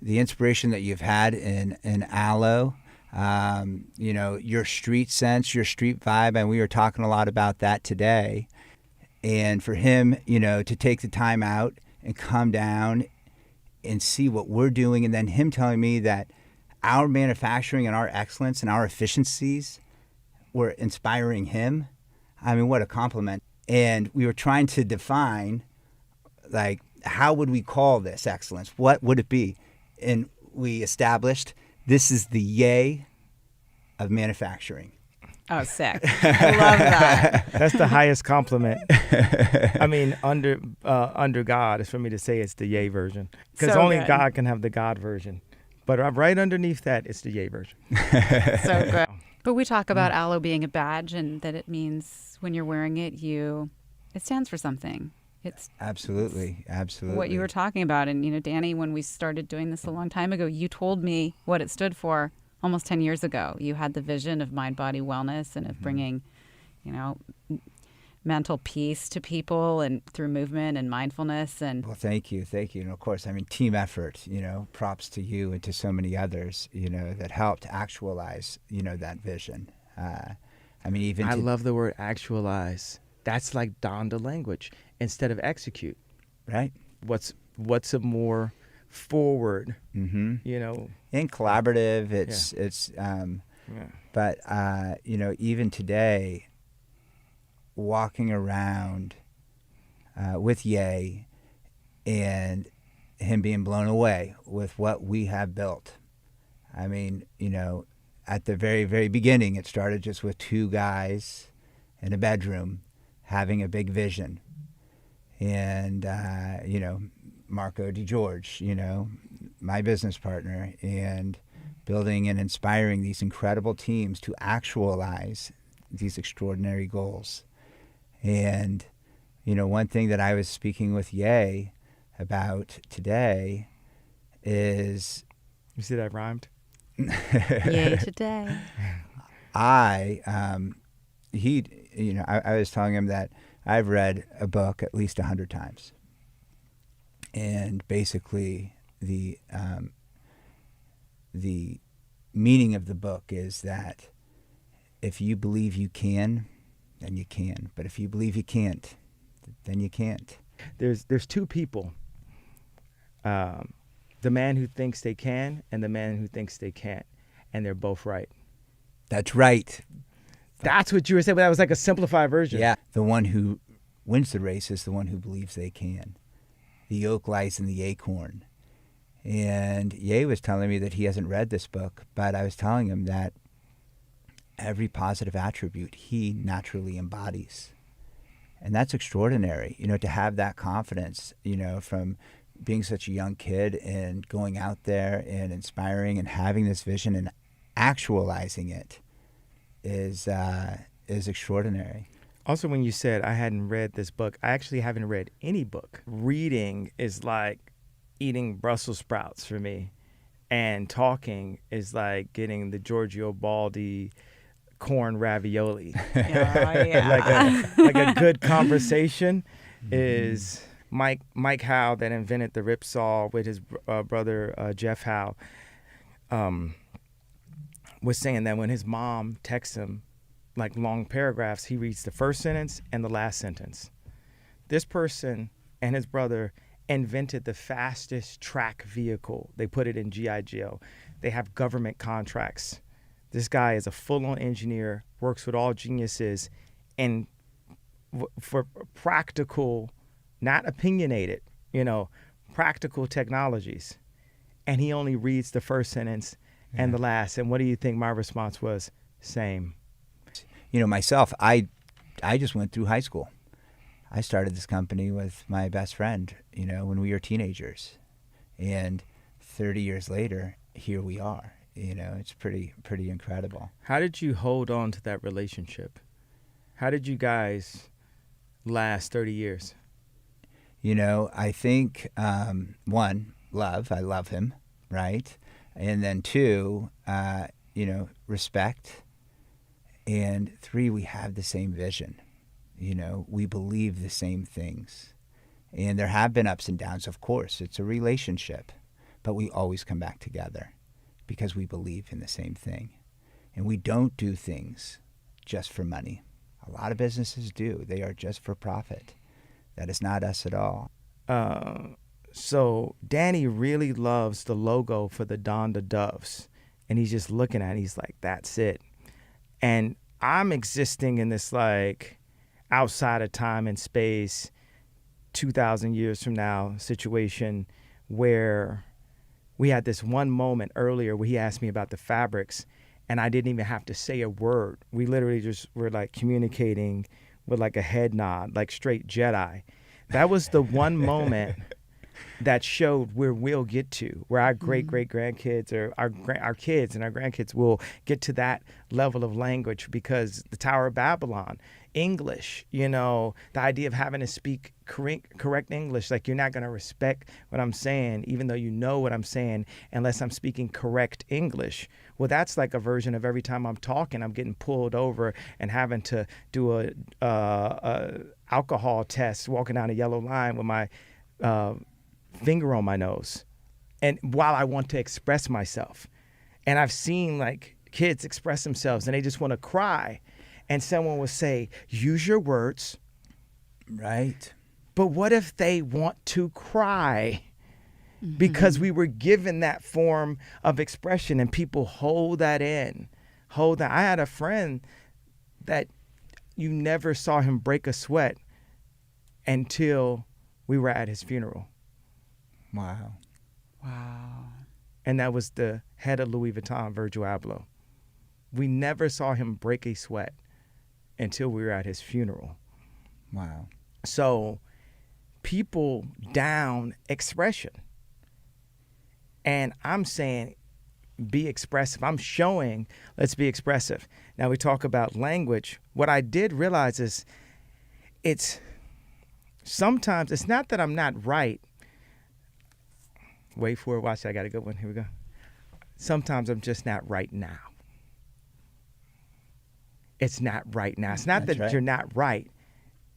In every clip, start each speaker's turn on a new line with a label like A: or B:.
A: the inspiration that you've had in Aloe, your street sense, your street vibe, and we were talking a lot about that today. And for him, to take the time out and come down and see what we're doing, and then him telling me that our manufacturing and our excellence and our efficiencies were inspiring him. I mean, what a compliment. And we were trying to define, like, how would we call this excellence? What would it be? And we established this is the yay of manufacturing.
B: Oh, sick. I love that.
C: That's the highest compliment. I mean, under God is for me to say it's the yay version. Because
B: So
C: only
B: good.
C: God can have the God version. But right underneath that, it's the yay version.
B: So good. But we talk about aloe being a badge, and that it means when you're wearing it, it stands for something. It's
A: Absolutely.
B: what you were talking about. And, Danny, when we started doing this a long time ago, you told me what it stood for almost 10 years ago. You had the vision of mind, body, wellness and of bringing, mental peace to people and through movement and mindfulness. And
A: Well, thank you. And of course, I mean, team effort, props to you and to so many others, that helped actualize, that vision. I
C: love the word actualize. That's like Donda language instead of execute.
A: Right.
C: What's a more forward,
A: And collaborative, but, even today, walking around with Ye and him being blown away with what we have built. I mean, at the very, very beginning, it started just with two guys in a bedroom having a big vision. And, Marco DeGeorge, my business partner, and building and inspiring these incredible teams to actualize these extraordinary goals. And, one thing that I was speaking with Ye about today is...
C: You see that rhymed?
B: yay today.
A: I was telling him that I've read a book at least 100 times. And basically the meaning of the book is that if you believe you can, then you can. But if you believe you can't, then you can't.
C: There's two people. The man who thinks they can and the man who thinks they can't. And they're both right.
A: That's right.
C: That's what you were saying, but that was like a simplified version.
A: Yeah. The one who wins the race is the one who believes they can. The oak lies in the acorn. And Ye was telling me that he hasn't read this book, but I was telling him that every positive attribute he naturally embodies. And that's extraordinary, to have that confidence, from being such a young kid and going out there and inspiring and having this vision and actualizing it is extraordinary.
C: Also, when you said I hadn't read this book, I actually haven't read any book. Reading is like eating Brussels sprouts for me. And talking is like getting the Giorgio Baldi corn ravioli.
B: Yeah.
C: like a good conversation is Mike Howe that invented the ripsaw with his brother Jeff Howe was saying that when his mom texts him like long paragraphs, he reads the first sentence and the last sentence. This person and his brother invented the fastest track vehicle. They put it in G.I. Joe. They have government contracts. This guy is a full-on engineer, works with all geniuses, and for practical, not opinionated, practical technologies. And he only reads the first sentence and the last. And what do you think my response was? Same.
A: Myself, I just went through high school. I started this company with my best friend, when we were teenagers. And 30 years later, here we are. It's pretty incredible.
C: How did you hold on to that relationship? How did you guys last 30 years?
A: I think, one, love. I love him, right? And then two, respect. And three, we have the same vision. We believe the same things. And there have been ups and downs, of course. It's a relationship. but we always come back together because we believe in the same thing. And we don't do things just for money. A lot of businesses do. They are just for profit. That is not us at all.
C: So Danny really loves the logo for the Donda Doves. And he's just looking at it. He's like, that's it. And I'm existing in this like outside of time and space, 2,000 years from now situation where we had this one moment earlier where he asked me about the fabrics and I didn't even have to say a word. We literally just were like communicating with like a head nod, like straight Jedi. That was the one moment that showed where we'll get to, where our great-great-grandkids or our kids and our grandkids will get to that level of language, because the Tower of Babylon, English, you know, the idea of having to speak correct English, like you're not going to respect what I'm saying, even though you know what I'm saying, unless I'm speaking correct English. Well, that's like a version of every time I'm talking, I'm getting pulled over and having to do a alcohol test, walking down a yellow line with my finger on my nose, and while I want to express myself. And I've seen like kids express themselves and they just want to cry, and someone will say, use your words.
A: Right.
C: But what if they want to cry? Because we were given that form of expression, and people hold that in. I had a friend that you never saw him break a sweat until we were at his funeral.
A: Wow.
C: And that was the head of Louis Vuitton, Virgil Abloh. We never saw him break a sweat until we were at his funeral.
A: Wow.
C: So people down expression. And I'm saying, be expressive. I'm showing, let's be expressive. Now we talk about language. What I did realize is sometimes it's not that I'm not right. Wait for it. Watch it. I got a good one. Here we go. Sometimes I'm just not right now. It's not right now. It's not
A: That's
C: that
A: right.
C: you're not right.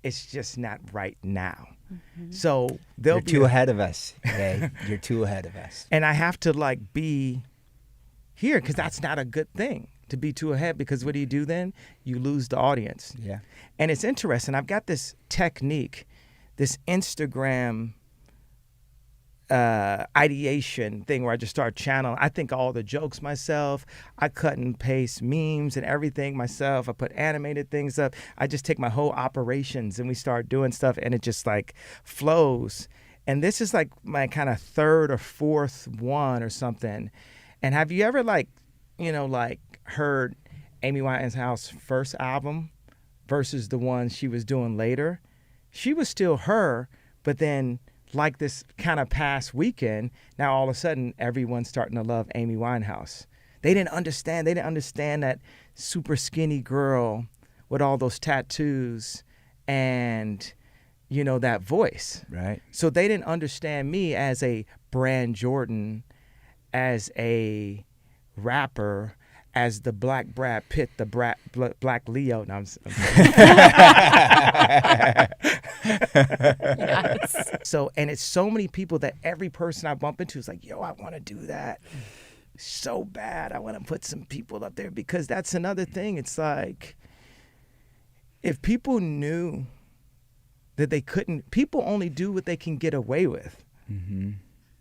C: It's just not right now.
B: Mm-hmm.
C: So
A: You're too ahead of us. Okay? You're too ahead of us.
C: And I have to like be here, because that's not a good thing to be too ahead, because what do you do then? You lose the audience.
A: Yeah.
C: And it's interesting. I've got this technique, this Instagram ideation thing where I just start channeling. I think all the jokes myself. I cut and paste memes and everything myself. I put animated things up. I just take my whole operations and we start doing stuff, and it just like flows. And this is like my kind of third or fourth one or something. And have you ever like, you know, like heard Amy Winehouse's first album versus the one she was doing later? She was still her, but then like this kind of past weekend, now all of a sudden everyone's starting to love Amy Winehouse. They didn't understand that super skinny girl with all those tattoos and, you know, that voice.
A: Right.
C: So they didn't understand me as a Brand Jordan, as a rapper, as the Black Brad Pitt, the Black Leo. No,
B: Yes.
C: So, and it's so many people that every person I bump into is like, yo, I want to do that so bad. I want to put some people up there, because that's another thing. It's like, if people knew that they couldn't, people only do what they can get away with.
A: Mm-hmm.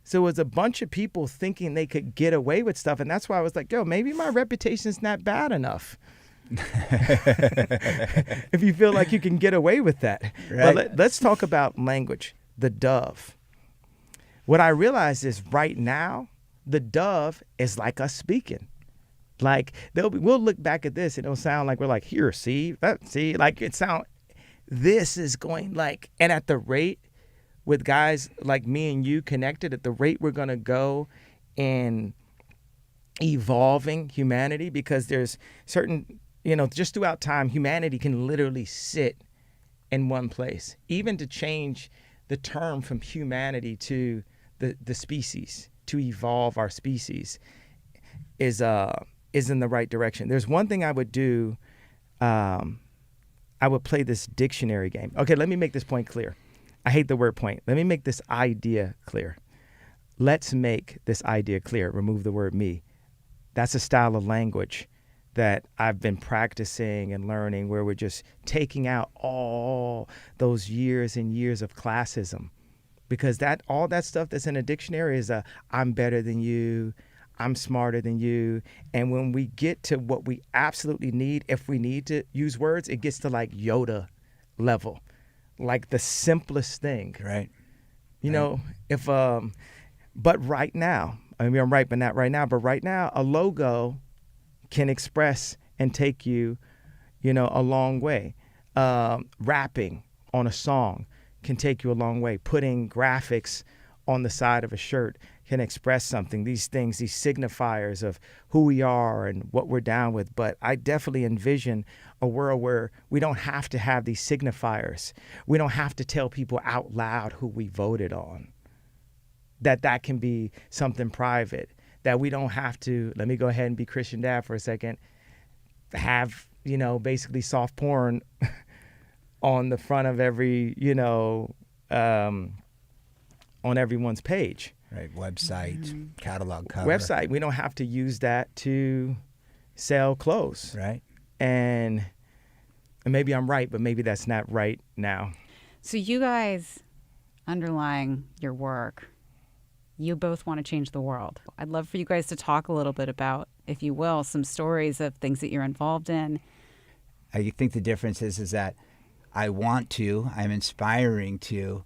C: So it was a bunch of people thinking they could get away with stuff. And that's why I was like, yo, maybe my reputation's not bad enough. If you feel like you can get away with that.
A: Right.
C: But let's talk about language, the dove. What I realized is right now, the dove is like us speaking. Like we'll look back at this and it'll sound like we're like, here, see, like this is going like, and at the rate with guys like me and you connected, at the rate we're going to go in evolving humanity, because there's certain, you know, just throughout time, humanity can literally sit in one place. Even to change the term from humanity to the species, to evolve our species is in the right direction. There's one thing I would do. I would play this dictionary game. Okay, let me make this point clear. I hate the word point. Let me make this idea clear. let's make this idea clear. Remove the word me. That's a style of language that I've been practicing and learning, where we're just taking out all those years and years of classism, because that all that stuff that's in a dictionary is I'm better than you, I'm smarter than you. And when we get to what we absolutely need, if we need to use words, it gets to like Yoda level, like the simplest thing.
A: Right.
C: You know, if but right now, I mean, I'm right, but not right now. But right now, a logo can express and take you, you know, a long way. Rapping on a song can take you a long way. Putting graphics on the side of a shirt can express something. These things, these signifiers of who we are and what we're down with. But I definitely envision a world where we don't have to have these signifiers. We don't have to tell people out loud who we voted on. That can be something private. That we don't have to, let me go ahead and be Christian Dad for a second, have, you know, basically soft porn on the front of every, you know, on everyone's page.
A: Right. Website, catalog cover.
C: Website. We don't have to use that to sell clothes.
A: Right.
C: And maybe I'm right, but maybe that's not right now.
B: So you guys, underlying your work, you both want to change the world. I'd love for you guys to talk a little bit about, if you will, some stories of things that you're involved in.
A: I think the difference is that I want to, I'm inspiring to,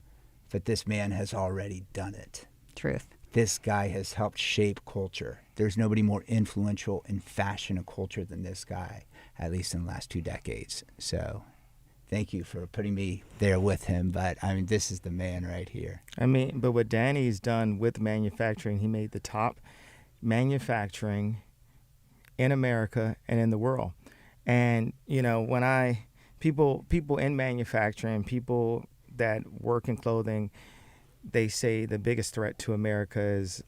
A: but this man has already done it.
B: Truth.
A: This guy has helped shape culture. There's nobody more influential in fashion and culture than this guy, at least in the last 2 decades. So thank you for putting me there with him. But I mean, this is the man right here.
C: I mean, but what Danny's done with manufacturing, he made the top manufacturing in America and in the world. And, you know, when people in manufacturing, people that work in clothing, they say the biggest threat to America is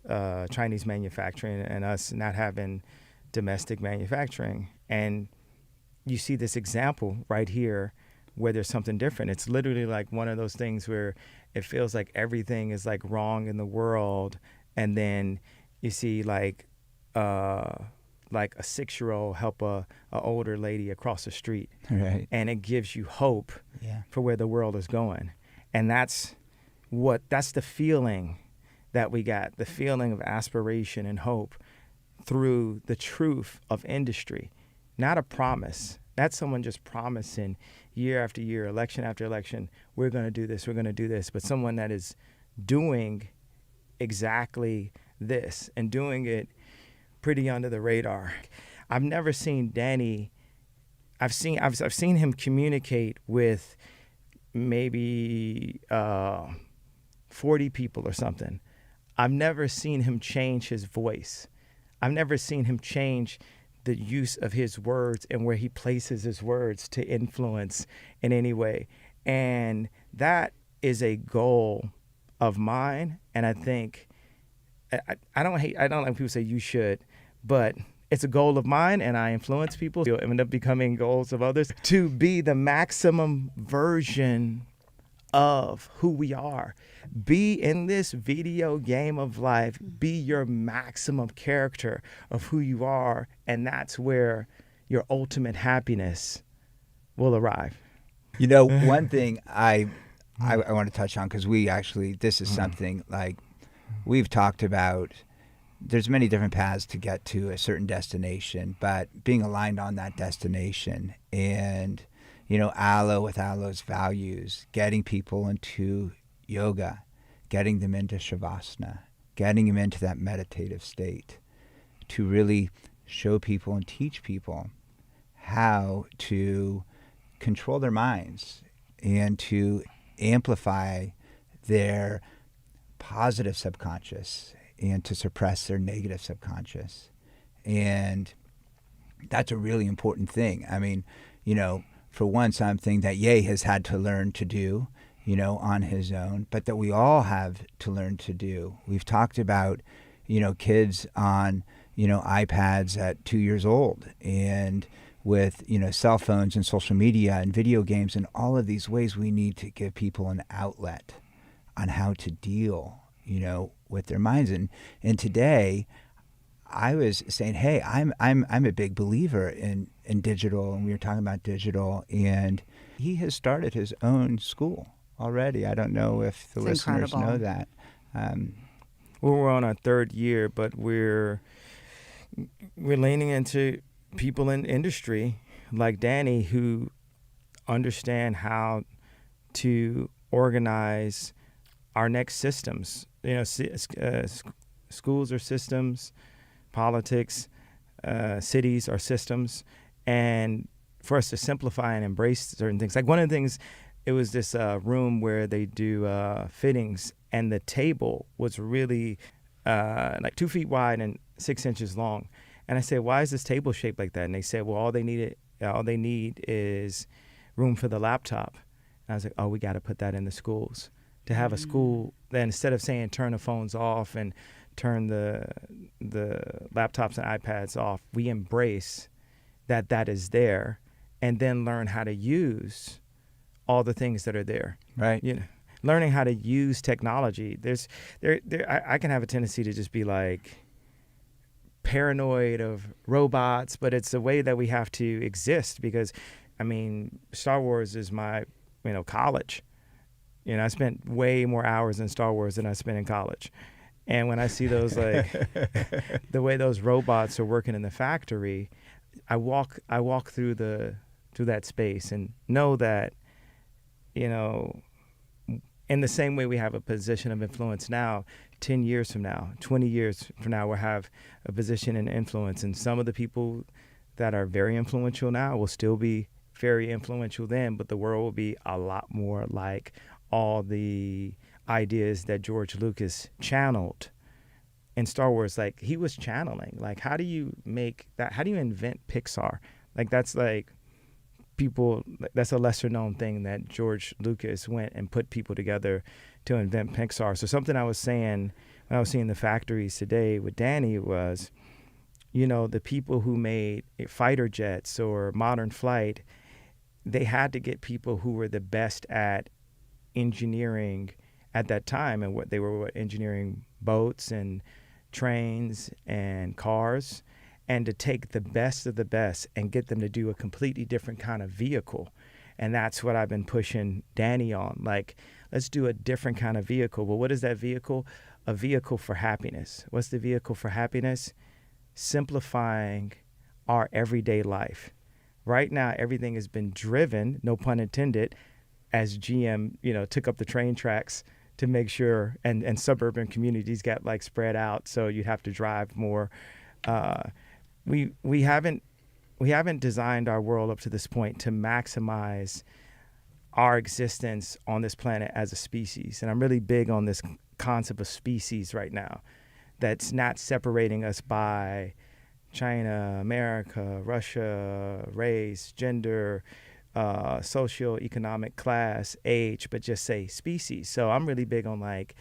C: Chinese manufacturing and us not having domestic manufacturing. And you see this example right here where there's something different. It's literally like one of those things where it feels like everything is like wrong in the world, and then you see like a 6-year-old help a older lady across the street,
A: Right.
C: and it gives you hope for where the world is going. And that's the feeling that we got, the feeling of aspiration and hope through the truth of industry, not a promise. Not someone just promising year after year, election after election, we're going to do this, we're going to do this, but someone that is doing exactly this and doing it pretty under the radar. I've never seen Danny. I've seen him communicate with maybe 40 people or something. I've never seen him change his voice. I've never seen him change the use of his words and where he places his words to influence in any way. And that is a goal of mine. And I think, I don't like when people say you should, but it's a goal of mine, and I influence people. It'll end up becoming goals of others to be the maximum version of who we are. Be in this video game of life, be your maximum character of who you are, and that's where your ultimate happiness will arrive.
A: You know, one thing I want to touch on, because this is something like we've talked about. There's many different paths to get to a certain destination, but being aligned on that destination and, you know, Aloe with Aloe's values, getting people into yoga, getting them into Shavasana, getting them into that meditative state to really show people and teach people how to control their minds and to amplify their positive subconscious and to suppress their negative subconscious. And that's a really important thing. I mean, you know, for one, something that Ye has had to learn to do, you know, on his own, but that we all have to learn to do. We've talked about, you know, kids on, you know, iPads at 2 years old, and with, you know, cell phones and social media and video games and all of these ways we need to give people an outlet on how to deal, with their minds. And today, I was saying, hey, I'm a big believer in digital, and we were talking about digital, and he has started his own school already. I don't know if the
B: It's
A: listeners
B: incredible.
A: know that.
C: Well, we're on our third year, but we're leaning into people in industry like Danny who understand how to organize our next systems. Schools are systems, politics, cities are systems, and for us to simplify and embrace certain things. Like one of the things, it was this room where they do fittings, and the table was really like 2 feet wide and 6 inches long. And I said, why is this table shaped like that? And they said, well, all they need is room for the laptop. And I was like, oh, we got to put that in the schools. To have a school that instead of saying turn the phones off and turn the laptops and iPads off, we embrace that is there, and then learn how to use all the things that are there.
A: Right.
C: Learning how to use technology. I can have a tendency to just be like paranoid of robots, but it's a way that we have to exist because, Star Wars is my, college. I spent way more hours in Star Wars than I spent in college. And when I see those, like, the way those robots are working in the factory, I walk through that space and know that, in the same way we have a position of influence now, 10 years from now, 20 years from now, we'll have a position in influence. And some of the people that are very influential now will still be very influential then, but the world will be a lot more like all the ideas that George Lucas channeled in Star Wars. Like, he was channeling. Like, how do you make that? How do you invent Pixar? Like, that's like that's a lesser known thing that George Lucas went and put people together to invent Pixar. So something I was saying when I was seeing the factories today with Danny was, the people who made fighter jets or modern flight, they had to get people who were the best at engineering at that time, and they were engineering boats and trains and cars, and to take the best of the best and get them to do a completely different kind of vehicle. And that's what I've been pushing Danny on. Like, let's do a different kind of vehicle. Well, what is that vehicle? A vehicle for happiness. What's the vehicle for happiness? Simplifying our everyday life. Right now, everything has been driven, no pun intended, as GM, took up the train tracks to make sure, and suburban communities got like spread out, so you'd have to drive more. We haven't designed our world up to this point to maximize our existence on this planet as a species. And I'm really big on this concept of species right now, that's not separating us by China, America, Russia, race, gender, socioeconomic class, age, but just say species. So I'm really big on like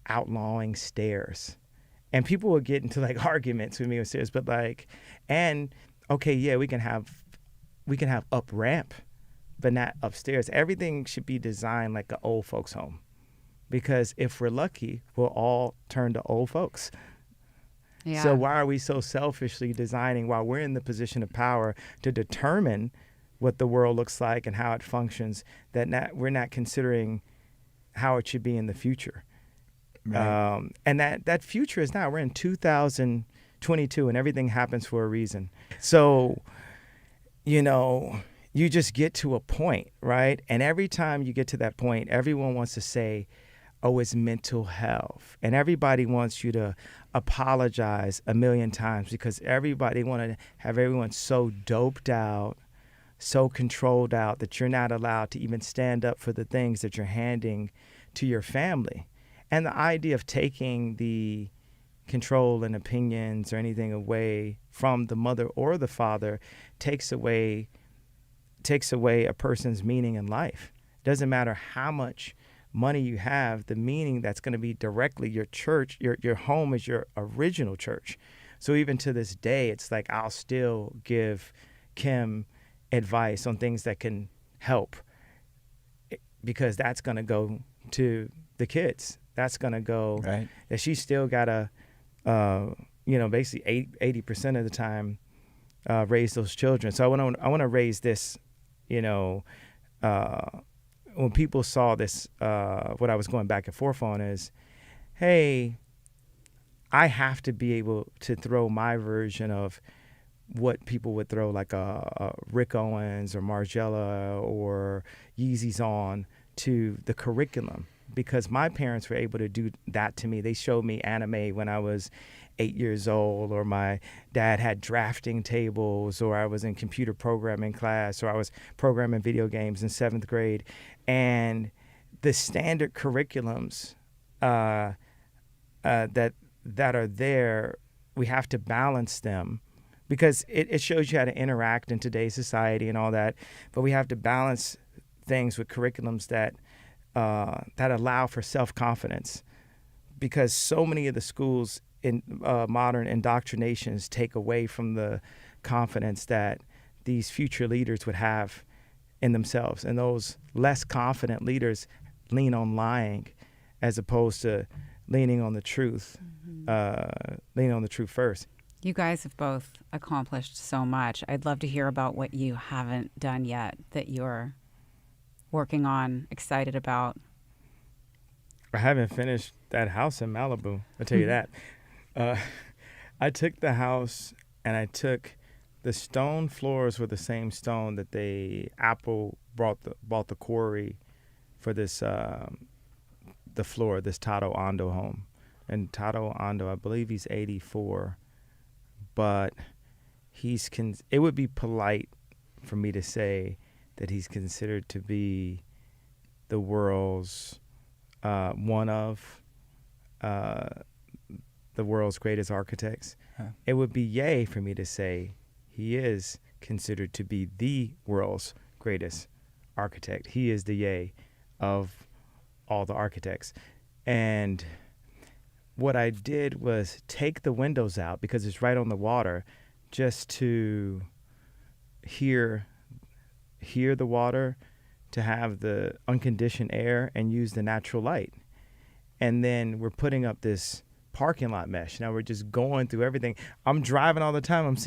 C: outlawing stairs. And people will get into like arguments with me on stairs, but like, and okay, yeah, we can have up ramp, but not upstairs. Everything should be designed like an old folks home, because if we're lucky, we'll all turn to old folks.
B: Yeah.
C: So why are we so selfishly designing while we're in the position of power to determine what the world looks like and how it functions, that we're not considering how it should be in the future? Right. And that future is now. We're in 2022 and everything happens for a reason. So, you just get to a point, right? And every time you get to that point, everyone wants to say, oh, it's mental health. And everybody wants you to apologize a million times because everybody want to have everyone so doped out, so controlled out that you're not allowed to even stand up for the things that you're handing to your family. And the idea of taking the control and opinions or anything away from the mother or the father takes away a person's meaning in life. Doesn't matter how much money you have, the meaning that's going to be directly your church, your home is your original church. So even to this day, it's like I'll still give Kim advice on things that can help because that's going to go to the kids. that's going to go,
A: Right.
C: that she's still got to, basically 80% of the time raise those children. So I want to raise this, when people saw this, what I was going back and forth on is, hey, I have to be able to throw my version of what people would throw, like a Rick Owens or Margiela or Yeezys on, to the curriculum, because my parents were able to do that to me. They showed me anime when I was 8 years old, or my dad had drafting tables, or I was in computer programming class, or I was programming video games in 7th grade. And the standard curriculums that are there, we have to balance them, because it shows you how to interact in today's society and all that. But we have to balance things with curriculums that allow for self-confidence, because so many of the schools in modern indoctrinations take away from the confidence that these future leaders would have in themselves. And those less confident leaders lean on lying as opposed to leaning on the truth, leaning on the truth first.
B: You guys have both accomplished so much. I'd love to hear about what you haven't done yet that you're working on, excited about.
C: I haven't finished that house in Malibu, I'll tell you that. I took the house, and I took the stone floors were the same stone that Apple bought the quarry for this the floor, this Tato Ando home. And Tato Ando, I believe he's 84, but it would be polite for me to say that he's considered to be the world's one of the world's greatest architects. Huh. It would be yay for me to say he is considered to be the world's greatest architect. He is the yay of all the architects. And what I did was take the windows out, because it's right on the water, just to hear the water, to have the unconditioned air and use the natural light. And then we're putting up this parking lot mesh. Now we're just going through everything. I'm driving all the time. I'm seeing